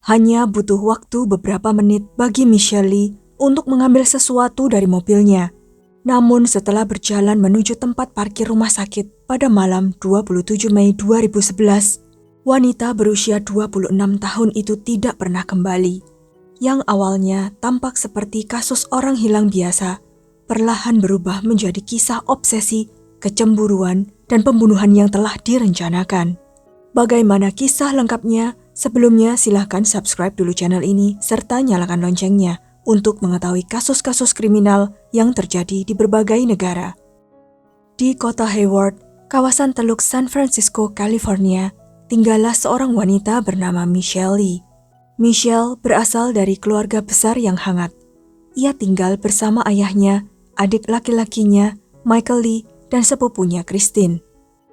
Hanya butuh waktu beberapa menit bagi Michelle Lee untuk mengambil sesuatu dari mobilnya. Namun setelah berjalan menuju tempat parkir rumah sakit pada malam 27 Mei 2011, wanita berusia 26 tahun itu tidak pernah kembali. Yang awalnya tampak seperti kasus orang hilang biasa, perlahan berubah menjadi kisah obsesi, kecemburuan, dan pembunuhan yang telah direncanakan. Bagaimana kisah lengkapnya? Sebelumnya silahkan subscribe dulu channel ini serta nyalakan loncengnya untuk mengetahui kasus-kasus kriminal yang terjadi di berbagai negara. Di kota Hayward, kawasan Teluk San Francisco, California, tinggallah seorang wanita bernama Michelle Lee. Michelle berasal dari keluarga besar yang hangat. Ia tinggal bersama ayahnya, adik laki-lakinya, Michael Lee, dan sepupunya Christine.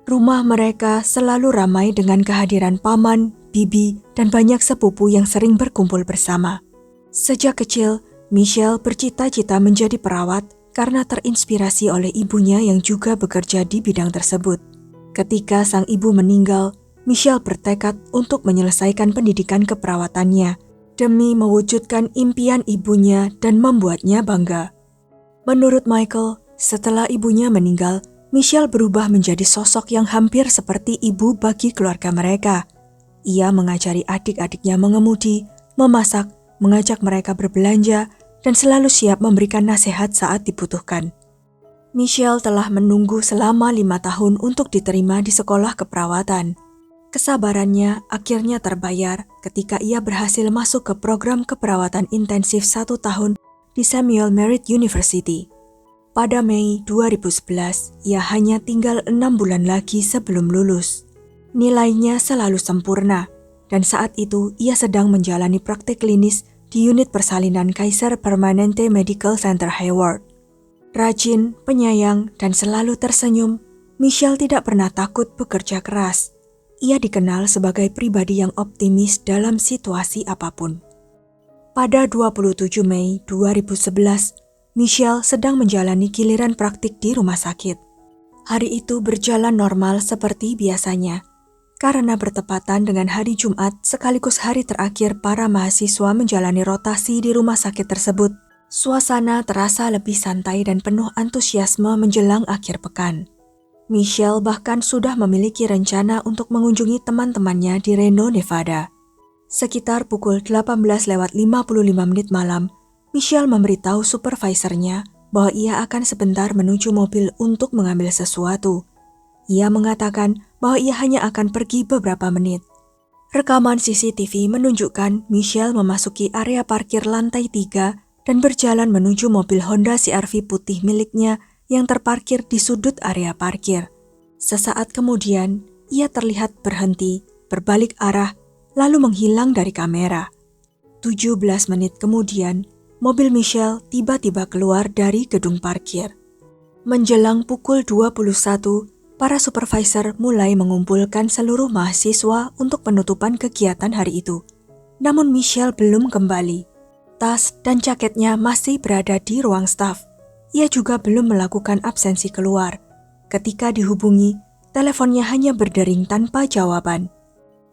Rumah mereka selalu ramai dengan kehadiran paman, bibi, dan banyak sepupu yang sering berkumpul bersama. Sejak kecil, Michelle bercita-cita menjadi perawat karena terinspirasi oleh ibunya yang juga bekerja di bidang tersebut. Ketika sang ibu meninggal, Michelle bertekad untuk menyelesaikan pendidikan keperawatannya demi mewujudkan impian ibunya dan membuatnya bangga. Menurut Michael, setelah ibunya meninggal, Michelle berubah menjadi sosok yang hampir seperti ibu bagi keluarga mereka. Ia mengajari adik-adiknya mengemudi, memasak, mengajak mereka berbelanja, dan selalu siap memberikan nasihat saat dibutuhkan. Michelle telah menunggu selama 5 tahun untuk diterima di sekolah keperawatan. Kesabarannya akhirnya terbayar ketika ia berhasil masuk ke program keperawatan intensif 1 tahun di Samuel Merritt University. Pada Mei 2011, ia hanya tinggal 6 bulan lagi sebelum lulus. Nilainya selalu sempurna, dan saat itu ia sedang menjalani praktik klinis di unit persalinan Kaiser Permanente Medical Center Hayward. Rajin, penyayang, dan selalu tersenyum, Michelle tidak pernah takut bekerja keras. Ia dikenal sebagai pribadi yang optimis dalam situasi apapun. Pada 27 Mei 2011, Michelle sedang menjalani giliran praktik di rumah sakit. Hari itu berjalan normal seperti biasanya. Karena bertepatan dengan hari Jumat sekaligus hari terakhir para mahasiswa menjalani rotasi di rumah sakit tersebut, suasana terasa lebih santai dan penuh antusiasme menjelang akhir pekan. Michelle bahkan sudah memiliki rencana untuk mengunjungi teman-temannya di Reno, Nevada. Sekitar pukul 18:55 malam, Michelle memberitahu supervisornya bahwa ia akan sebentar menuju mobil untuk mengambil sesuatu. Ia mengatakan bahwa ia hanya akan pergi beberapa menit. Rekaman CCTV menunjukkan Michelle memasuki area parkir lantai 3 dan berjalan menuju mobil Honda CR-V putih miliknya yang terparkir di sudut area parkir. Sesaat kemudian, ia terlihat berhenti, berbalik arah, lalu menghilang dari kamera. 17 menit kemudian, mobil Michelle tiba-tiba keluar dari gedung parkir. Menjelang pukul 21, para supervisor mulai mengumpulkan seluruh mahasiswa untuk penutupan kegiatan hari itu. Namun Michelle belum kembali. Tas dan jaketnya masih berada di ruang staf. Ia juga belum melakukan absensi keluar. Ketika dihubungi, teleponnya hanya berdering tanpa jawaban.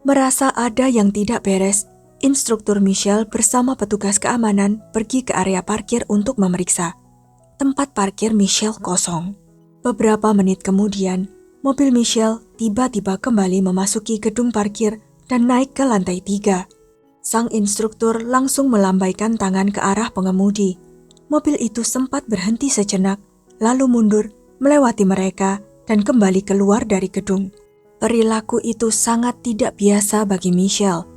Merasa ada yang tidak beres, instruktur Michelle bersama petugas keamanan pergi ke area parkir untuk memeriksa. Tempat parkir Michelle kosong. Beberapa menit kemudian, mobil Michelle tiba-tiba kembali memasuki gedung parkir dan naik ke lantai 3. Sang instruktur langsung melambaikan tangan ke arah pengemudi. Mobil itu sempat berhenti sejenak, lalu mundur, melewati mereka, dan kembali keluar dari gedung. Perilaku itu sangat tidak biasa bagi Michelle.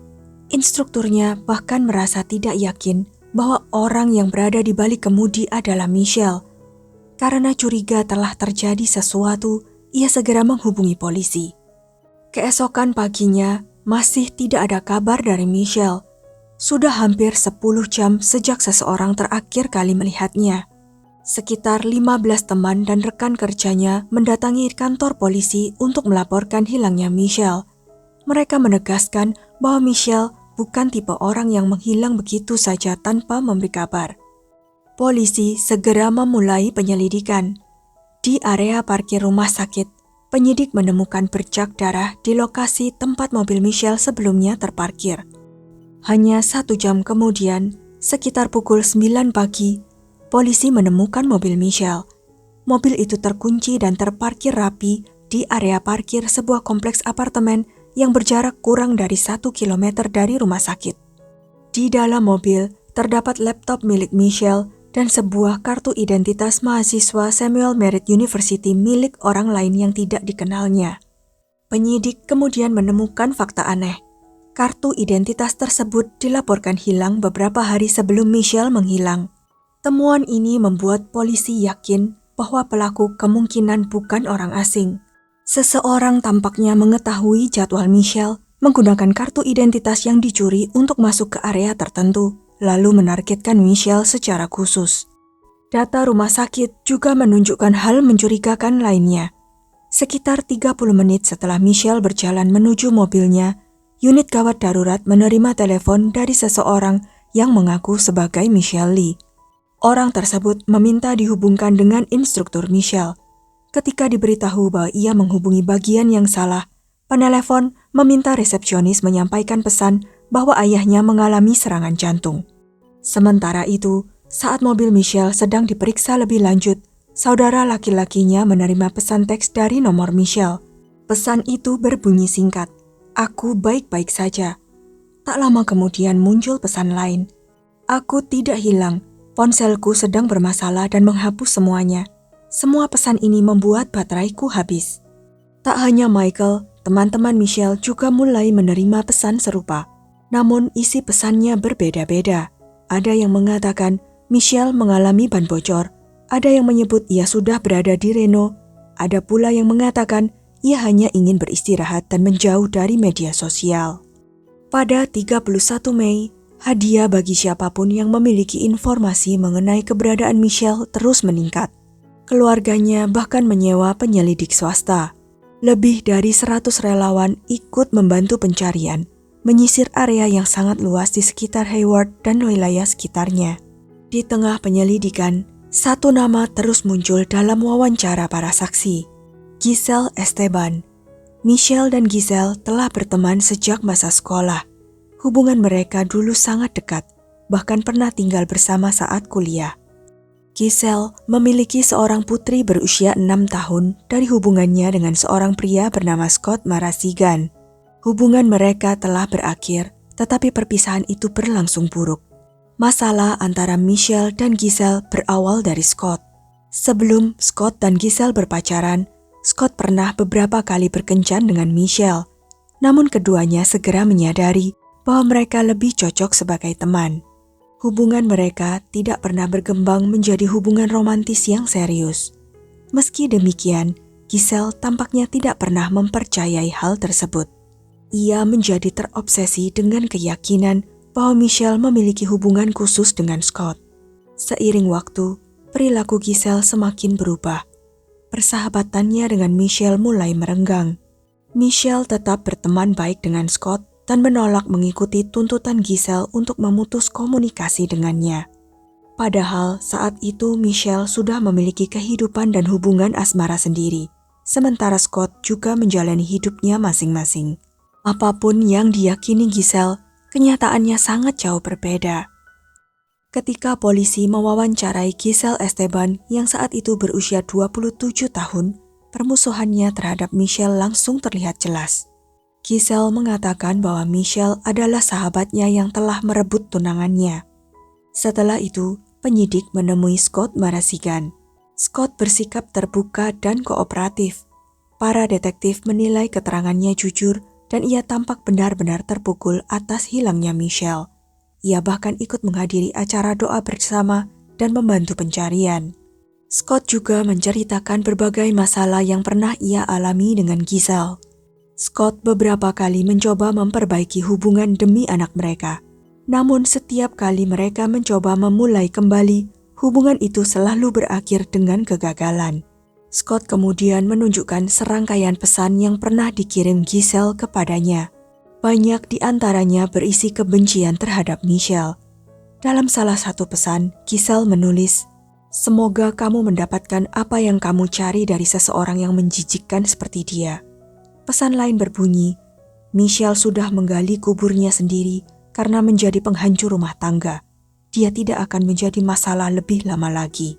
Instrukturnya bahkan merasa tidak yakin bahwa orang yang berada di balik kemudi adalah Michelle. Karena curiga telah terjadi sesuatu, ia segera menghubungi polisi. Keesokan paginya, masih tidak ada kabar dari Michelle. Sudah hampir 10 jam sejak seseorang terakhir kali melihatnya. Sekitar 15 teman dan rekan kerjanya mendatangi kantor polisi untuk melaporkan hilangnya Michelle. Mereka menegaskan bahwa Michelle bukan tipe orang yang menghilang begitu saja tanpa memberi kabar. Polisi segera memulai penyelidikan. Di area parkir rumah sakit, penyidik menemukan bercak darah di lokasi tempat mobil Michelle sebelumnya terparkir. Hanya 1 jam kemudian, sekitar pukul 9 pagi, polisi menemukan mobil Michelle. Mobil itu terkunci dan terparkir rapi di area parkir sebuah kompleks apartemen yang berjarak kurang dari 1 kilometer dari rumah sakit. Di dalam mobil, terdapat laptop milik Michelle dan sebuah kartu identitas mahasiswa Samuel Merritt University milik orang lain yang tidak dikenalnya. Penyidik kemudian menemukan fakta aneh. Kartu identitas tersebut dilaporkan hilang beberapa hari sebelum Michelle menghilang. Temuan ini membuat polisi yakin bahwa pelaku kemungkinan bukan orang asing. Seseorang tampaknya mengetahui jadwal Michelle menggunakan kartu identitas yang dicuri untuk masuk ke area tertentu, lalu menargetkan Michelle secara khusus. Data rumah sakit juga menunjukkan hal mencurigakan lainnya. Sekitar 30 menit setelah Michelle berjalan menuju mobilnya, unit gawat darurat menerima telepon dari seseorang yang mengaku sebagai Michelle Lee. Orang tersebut meminta dihubungkan dengan instruktur Michelle. Ketika diberitahu bahwa ia menghubungi bagian yang salah, penelepon meminta resepsionis menyampaikan pesan bahwa ayahnya mengalami serangan jantung. Sementara itu, saat mobil Michelle sedang diperiksa lebih lanjut, saudara laki-lakinya menerima pesan teks dari nomor Michelle. Pesan itu berbunyi singkat, "Aku baik-baik saja." Tak lama kemudian muncul pesan lain, "Aku tidak hilang, ponselku sedang bermasalah dan menghapus semuanya." Semua pesan ini membuat bateraiku habis. Tak hanya Michael, teman-teman Michelle juga mulai menerima pesan serupa. Namun isi pesannya berbeda-beda. Ada yang mengatakan Michelle mengalami ban bocor, ada yang menyebut ia sudah berada di Reno, ada pula yang mengatakan ia hanya ingin beristirahat dan menjauh dari media sosial. Pada 31 Mei, hadiah bagi siapapun yang memiliki informasi mengenai keberadaan Michelle terus meningkat. Keluarganya bahkan menyewa penyelidik swasta. Lebih dari 100 relawan ikut membantu pencarian, menyisir area yang sangat luas di sekitar Hayward dan wilayah sekitarnya. Di tengah penyelidikan, satu nama terus muncul dalam wawancara para saksi, Giselle Esteban. Michelle dan Giselle telah berteman sejak masa sekolah. Hubungan mereka dulu sangat dekat, bahkan pernah tinggal bersama saat kuliah. Giselle memiliki seorang putri berusia 6 tahun dari hubungannya dengan seorang pria bernama Scott Marasigan. Hubungan mereka telah berakhir, tetapi perpisahan itu berlangsung buruk. Masalah antara Michelle dan Giselle berawal dari Scott. Sebelum Scott dan Giselle berpacaran, Scott pernah beberapa kali berkencan dengan Michelle. Namun keduanya segera menyadari bahwa mereka lebih cocok sebagai teman. Hubungan mereka tidak pernah berkembang menjadi hubungan romantis yang serius. Meski demikian, Giselle tampaknya tidak pernah mempercayai hal tersebut. Ia menjadi terobsesi dengan keyakinan bahwa Michelle memiliki hubungan khusus dengan Scott. Seiring waktu, perilaku Giselle semakin berubah. Persahabatannya dengan Michelle mulai merenggang. Michelle tetap berteman baik dengan Scott dan menolak mengikuti tuntutan Giselle untuk memutus komunikasi dengannya. Padahal saat itu Michelle sudah memiliki kehidupan dan hubungan asmara sendiri, sementara Scott juga menjalani hidupnya masing-masing. Apapun yang diyakini Giselle, kenyataannya sangat jauh berbeda. Ketika polisi mewawancarai Giselle Esteban yang saat itu berusia 27 tahun, permusuhannya terhadap Michelle langsung terlihat jelas. Giselle mengatakan bahwa Michelle adalah sahabatnya yang telah merebut tunangannya. Setelah itu, penyidik menemui Scott Marasigan. Scott bersikap terbuka dan kooperatif. Para detektif menilai keterangannya jujur dan ia tampak benar-benar terpukul atas hilangnya Michelle. Ia bahkan ikut menghadiri acara doa bersama dan membantu pencarian. Scott juga menceritakan berbagai masalah yang pernah ia alami dengan Giselle. Scott beberapa kali mencoba memperbaiki hubungan demi anak mereka. Namun setiap kali mereka mencoba memulai kembali, hubungan itu selalu berakhir dengan kegagalan. Scott kemudian menunjukkan serangkaian pesan yang pernah dikirim Giselle kepadanya. Banyak di antaranya berisi kebencian terhadap Michelle. Dalam salah satu pesan, Giselle menulis, "Semoga kamu mendapatkan apa yang kamu cari dari seseorang yang menjijikkan seperti dia." Pesan lain berbunyi, "Michelle sudah menggali kuburnya sendiri karena menjadi penghancur rumah tangga. Dia tidak akan menjadi masalah lebih lama lagi.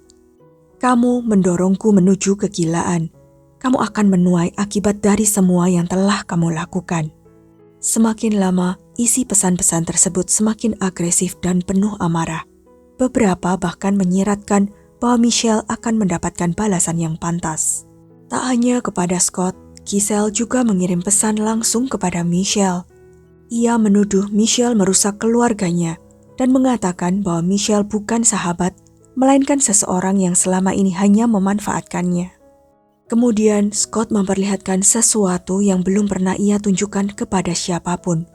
Kamu mendorongku menuju kegilaan. Kamu akan menuai akibat dari semua yang telah kamu lakukan. Semakin lama, isi pesan-pesan tersebut semakin agresif dan penuh amarah. Beberapa bahkan menyiratkan bahwa Michelle akan mendapatkan balasan yang pantas. Tak hanya kepada Scott, Giselle juga mengirim pesan langsung kepada Michelle. Ia menuduh Michelle merusak keluarganya dan mengatakan bahwa Michelle bukan sahabat, melainkan seseorang yang selama ini hanya memanfaatkannya. Kemudian Scott memperlihatkan sesuatu yang belum pernah ia tunjukkan kepada siapapun.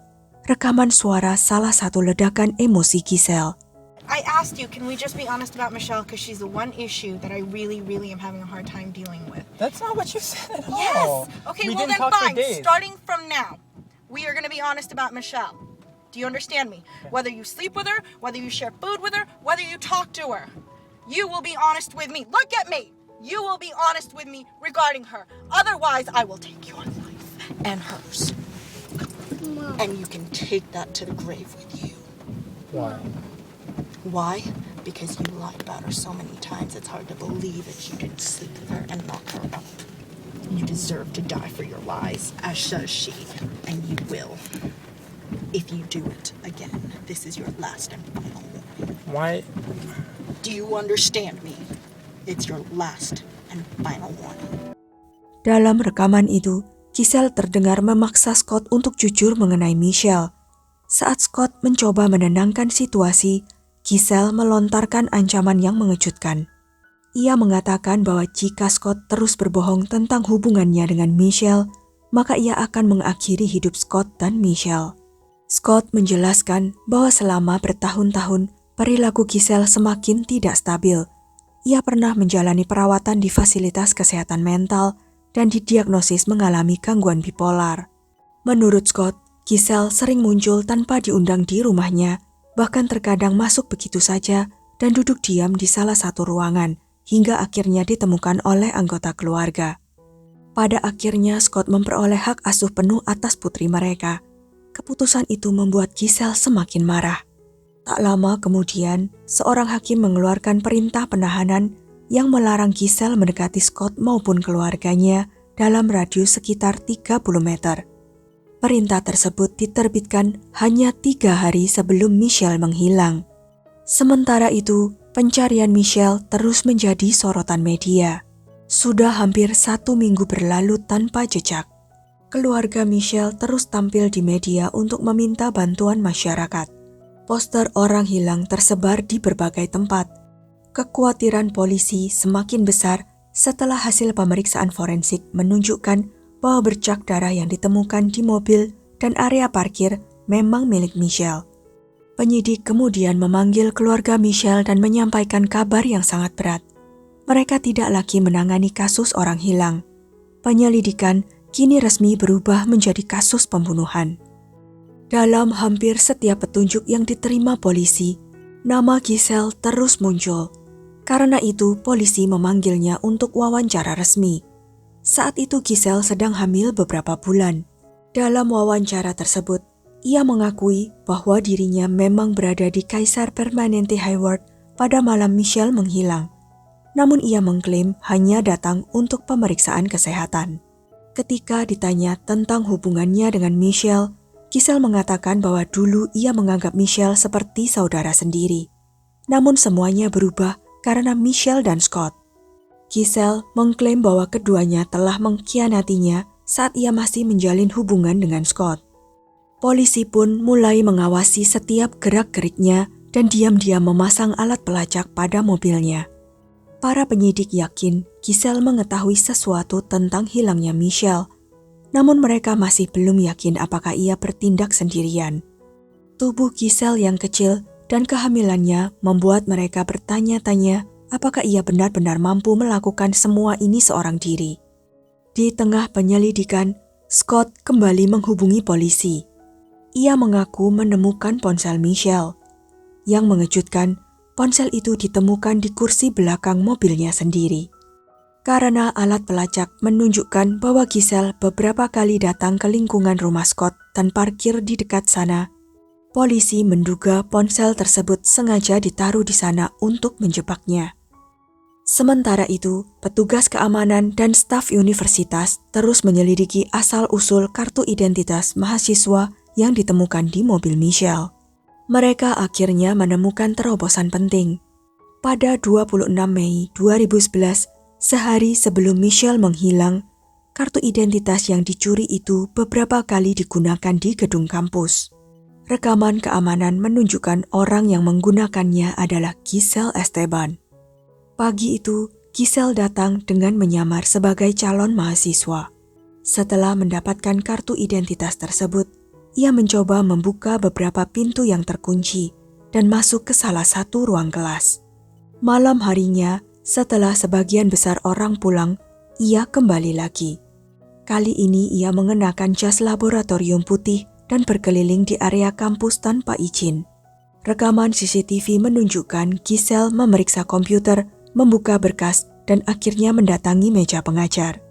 Rekaman suara salah satu ledakan emosi Giselle. I asked you, can we just be honest about Michelle because she's the one issue that I really am having a hard time dealing with. That's not what you said at all. Yes! Okay, We well didn't then talk for fine. days. Starting from now, we are going to be honest about Michelle. Do you understand me? Whether you sleep with her, whether you share food with her, whether you talk to her, you will be honest with me. Look at me! You will be honest with me regarding her. Otherwise, I will take your life and hers. Mom. And you can take that to the grave with you. Why? Why? Because you lied about her so many times, it's hard to believe that you didn't sleep with her and lock her up. You deserve to die for your lies, as does she. And you will. If you do it again, this is your last and final warning. Why? Do you understand me? It's your last and final warning. Dalam rekaman itu, Giselle terdengar memaksa Scott untuk jujur mengenai Michelle. Saat Scott mencoba menenangkan situasi, Giselle melontarkan ancaman yang mengejutkan. Ia mengatakan bahwa jika Scott terus berbohong tentang hubungannya dengan Michelle, maka ia akan mengakhiri hidup Scott dan Michelle. Scott menjelaskan bahwa selama bertahun-tahun, perilaku Giselle semakin tidak stabil. Ia pernah menjalani perawatan di fasilitas kesehatan mental dan didiagnosis mengalami gangguan bipolar. Menurut Scott, Giselle sering muncul tanpa diundang di rumahnya, bahkan terkadang masuk begitu saja dan duduk diam di salah satu ruangan, hingga akhirnya ditemukan oleh anggota keluarga. Pada akhirnya Scott memperoleh hak asuh penuh atas putri mereka. Keputusan itu membuat Giselle semakin marah. Tak lama kemudian, seorang hakim mengeluarkan perintah penahanan yang melarang Giselle mendekati Scott maupun keluarganya dalam radius sekitar 30 meter. Perintah tersebut diterbitkan hanya 3 hari sebelum Michelle menghilang. Sementara itu, pencarian Michelle terus menjadi sorotan media. Sudah hampir 1 minggu berlalu tanpa jejak. Keluarga Michelle terus tampil di media untuk meminta bantuan masyarakat. Poster orang hilang tersebar di berbagai tempat. Kekhawatiran polisi semakin besar setelah hasil pemeriksaan forensik menunjukkan bahwa bercak darah yang ditemukan di mobil dan area parkir memang milik Michelle. Penyidik kemudian memanggil keluarga Michelle dan menyampaikan kabar yang sangat berat. Mereka tidak lagi menangani kasus orang hilang. Penyelidikan kini resmi berubah menjadi kasus pembunuhan. Dalam hampir setiap petunjuk yang diterima polisi, nama Giselle terus muncul. Karena itu, polisi memanggilnya untuk wawancara resmi. Saat itu Giselle sedang hamil beberapa bulan. Dalam wawancara tersebut, ia mengakui bahwa dirinya memang berada di Kaiser Permanente Hayward pada malam Michelle menghilang. Namun ia mengklaim hanya datang untuk pemeriksaan kesehatan. Ketika ditanya tentang hubungannya dengan Michelle, Giselle mengatakan bahwa dulu ia menganggap Michelle seperti saudara sendiri. Namun semuanya berubah karena Michelle dan Scott. Giselle mengklaim bahwa keduanya telah mengkhianatinya saat ia masih menjalin hubungan dengan Scott. Polisi pun mulai mengawasi setiap gerak-geriknya dan diam-diam memasang alat pelacak pada mobilnya. Para penyidik yakin Giselle mengetahui sesuatu tentang hilangnya Michelle, namun mereka masih belum yakin apakah ia bertindak sendirian. Tubuh Giselle yang kecil dan kehamilannya membuat mereka bertanya-tanya apakah ia benar-benar mampu melakukan semua ini seorang diri. Di tengah penyelidikan, Scott kembali menghubungi polisi. Ia mengaku menemukan ponsel Michelle. Yang mengejutkan, ponsel itu ditemukan di kursi belakang mobilnya sendiri. Karena alat pelacak menunjukkan bahwa Giselle beberapa kali datang ke lingkungan rumah Scott dan parkir di dekat sana, Polisi menduga ponsel tersebut sengaja ditaruh di sana untuk menjebaknya. Sementara itu, petugas keamanan dan staf universitas terus menyelidiki asal-usul kartu identitas mahasiswa yang ditemukan di mobil Michelle. Mereka akhirnya menemukan terobosan penting. Pada 26 Mei 2011, sehari sebelum Michelle menghilang, kartu identitas yang dicuri itu beberapa kali digunakan di gedung kampus. Rekaman keamanan menunjukkan orang yang menggunakannya adalah Giselle Esteban. Pagi itu, Giselle datang dengan menyamar sebagai calon mahasiswa. Setelah mendapatkan kartu identitas tersebut, ia mencoba membuka beberapa pintu yang terkunci dan masuk ke salah satu ruang kelas. Malam harinya, setelah sebagian besar orang pulang, ia kembali lagi. Kali ini ia mengenakan jas laboratorium putih dan berkeliling di area kampus tanpa izin. Rekaman CCTV menunjukkan Giselle memeriksa komputer, membuka berkas, dan akhirnya mendatangi meja pengajar.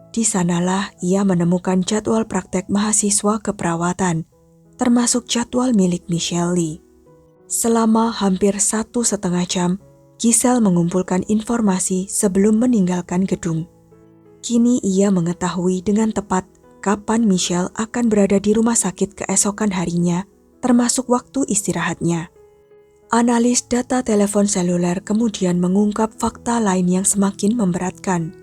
Di sanalah ia menemukan jadwal praktek mahasiswa keperawatan, termasuk jadwal milik Michelle Lee. Selama hampir 1,5 jam, Giselle mengumpulkan informasi sebelum meninggalkan gedung. Kini ia mengetahui dengan tepat kapan Michelle akan berada di rumah sakit keesokan harinya, termasuk waktu istirahatnya. Analis data telepon seluler kemudian mengungkap fakta lain yang semakin memberatkan.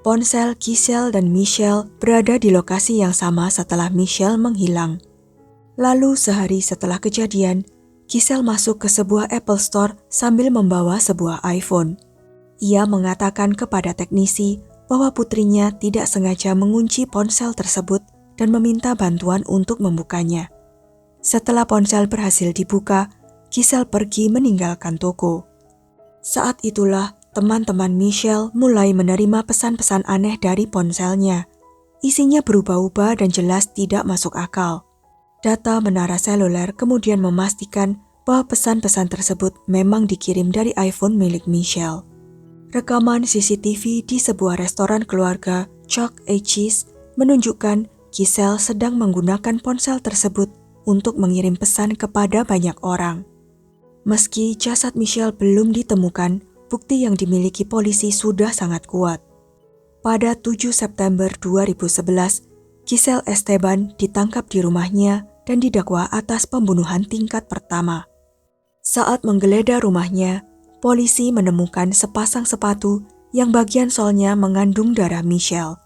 Ponsel Giselle dan Michelle berada di lokasi yang sama setelah Michelle menghilang. Lalu sehari setelah kejadian, Giselle masuk ke sebuah Apple Store sambil membawa sebuah iPhone. Ia mengatakan kepada teknisi bahwa putrinya tidak sengaja mengunci ponsel tersebut dan meminta bantuan untuk membukanya. Setelah ponsel berhasil dibuka, Giselle pergi meninggalkan toko. Saat itulah teman-teman Michelle mulai menerima pesan-pesan aneh dari ponselnya. Isinya berubah-ubah dan jelas tidak masuk akal. Data menara seluler kemudian memastikan bahwa pesan-pesan tersebut memang dikirim dari iPhone milik Michelle. Rekaman CCTV di sebuah restoran keluarga, Chuck E. Cheese, menunjukkan Giselle sedang menggunakan ponsel tersebut untuk mengirim pesan kepada banyak orang. Meski jasad Michelle belum ditemukan, bukti yang dimiliki polisi sudah sangat kuat. Pada 7 September 2011, Giselle Esteban ditangkap di rumahnya dan didakwa atas pembunuhan tingkat pertama. Saat menggeledah rumahnya, polisi menemukan sepasang sepatu yang bagian solnya mengandung darah Michelle.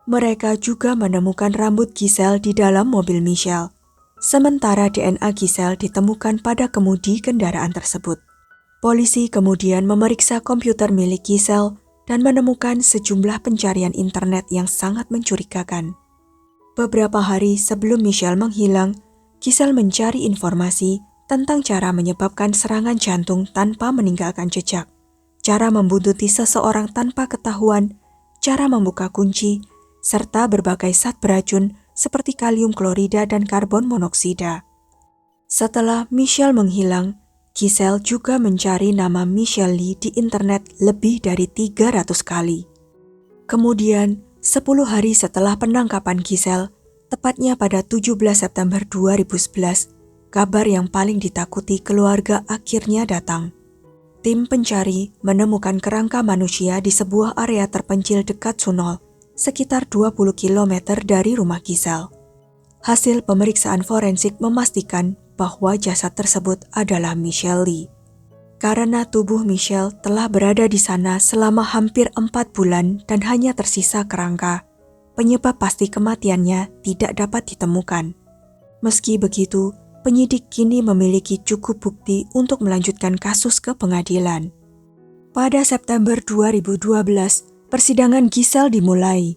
Mereka juga menemukan rambut Giselle di dalam mobil Michelle. Sementara DNA Giselle ditemukan pada kemudi kendaraan tersebut. Polisi kemudian memeriksa komputer milik Giselle dan menemukan sejumlah pencarian internet yang sangat mencurigakan. Beberapa hari sebelum Michelle menghilang, Giselle mencari informasi tentang cara menyebabkan serangan jantung tanpa meninggalkan jejak, cara membuntuti seseorang tanpa ketahuan, cara membuka kunci, serta berbagai zat beracun seperti kalium klorida dan karbon monoksida. Setelah Michelle menghilang, Giselle juga mencari nama Michelle Lee di internet lebih dari 300 kali. Kemudian, 10 hari setelah penangkapan Giselle, tepatnya pada 17 September 2011, kabar yang paling ditakuti keluarga akhirnya datang. Tim pencari menemukan kerangka manusia di sebuah area terpencil dekat Sunol, sekitar 20 km dari rumah Giselle. Hasil pemeriksaan forensik memastikan bahwa jasad tersebut adalah Michelle Lee. Karena tubuh Michelle telah berada di sana selama hampir 4 bulan dan hanya tersisa kerangka, penyebab pasti kematiannya tidak dapat ditemukan. Meski begitu, penyidik kini memiliki cukup bukti untuk melanjutkan kasus ke pengadilan. Pada September 2012, persidangan Giselle dimulai.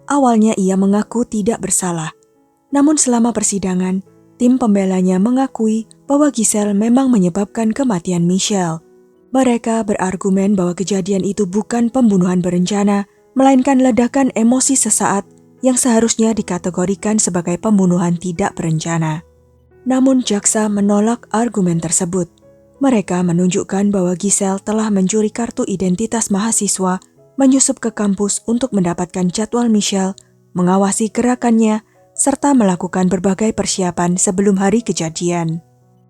Awalnya ia mengaku tidak bersalah. Namun selama persidangan, tim pembelanya mengakui bahwa Giselle memang menyebabkan kematian Michelle. Mereka berargumen bahwa kejadian itu bukan pembunuhan berencana, melainkan ledakan emosi sesaat yang seharusnya dikategorikan sebagai pembunuhan tidak berencana. Namun jaksa menolak argumen tersebut. Mereka menunjukkan bahwa Giselle telah mencuri kartu identitas mahasiswa, menyusup ke kampus untuk mendapatkan jadwal Michelle, mengawasi gerakannya, serta melakukan berbagai persiapan sebelum hari kejadian.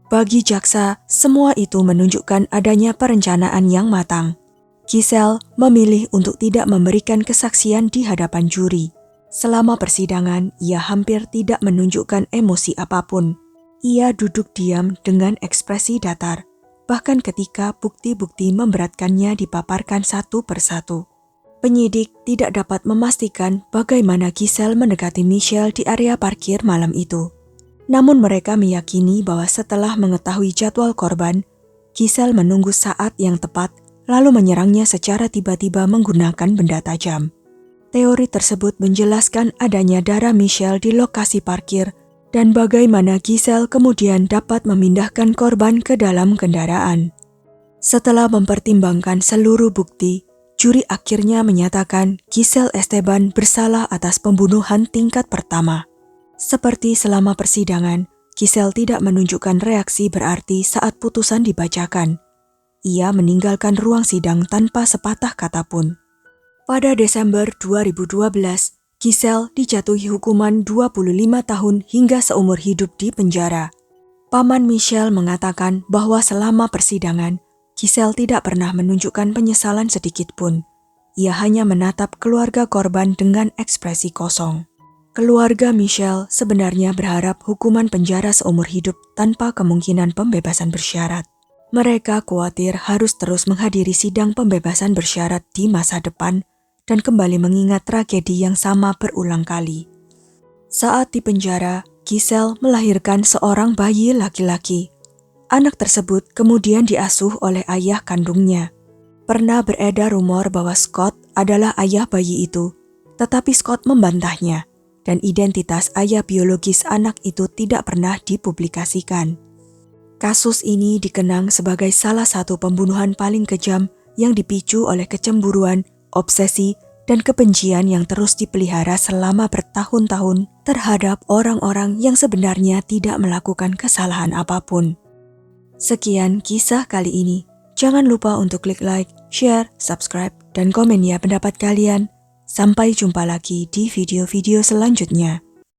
Bagi jaksa, semua itu menunjukkan adanya perencanaan yang matang. Giselle memilih untuk tidak memberikan kesaksian di hadapan juri. Selama persidangan, ia hampir tidak menunjukkan emosi apapun. Ia duduk diam dengan ekspresi datar, bahkan ketika bukti-bukti memberatkannya dipaparkan satu persatu. Penyidik tidak dapat memastikan bagaimana Giselle mendekati Michelle di area parkir malam itu. Namun mereka meyakini bahwa setelah mengetahui jadwal korban, Giselle menunggu saat yang tepat lalu menyerangnya secara tiba-tiba menggunakan benda tajam. Teori tersebut menjelaskan adanya darah Michelle di lokasi parkir dan bagaimana Giselle kemudian dapat memindahkan korban ke dalam kendaraan. Setelah mempertimbangkan seluruh bukti, juri akhirnya menyatakan Giselle Esteban bersalah atas pembunuhan tingkat pertama. Seperti selama persidangan, Giselle tidak menunjukkan reaksi berarti saat putusan dibacakan. Ia meninggalkan ruang sidang tanpa sepatah kata pun. Pada Desember 2012, Giselle dijatuhi hukuman 25 tahun hingga seumur hidup di penjara. Paman Michelle mengatakan bahwa selama persidangan, Giselle tidak pernah menunjukkan penyesalan sedikit pun. Ia hanya menatap keluarga korban dengan ekspresi kosong. Keluarga Michelle sebenarnya berharap hukuman penjara seumur hidup tanpa kemungkinan pembebasan bersyarat. Mereka khawatir harus terus menghadiri sidang pembebasan bersyarat di masa depan dan kembali mengingat tragedi yang sama berulang kali. Saat di penjara, Giselle melahirkan seorang bayi laki-laki. Anak tersebut kemudian diasuh oleh ayah kandungnya. Pernah beredar rumor bahwa Scott adalah ayah bayi itu, tetapi Scott membantahnya, dan identitas ayah biologis anak itu tidak pernah dipublikasikan. Kasus ini dikenang sebagai salah satu pembunuhan paling kejam yang dipicu oleh kecemburuan, obsesi, dan kebencian yang terus dipelihara selama bertahun-tahun terhadap orang-orang yang sebenarnya tidak melakukan kesalahan apapun. Sekian kisah kali ini. Jangan lupa untuk klik like, share, subscribe, dan komen ya pendapat kalian. Sampai jumpa lagi di video-video selanjutnya.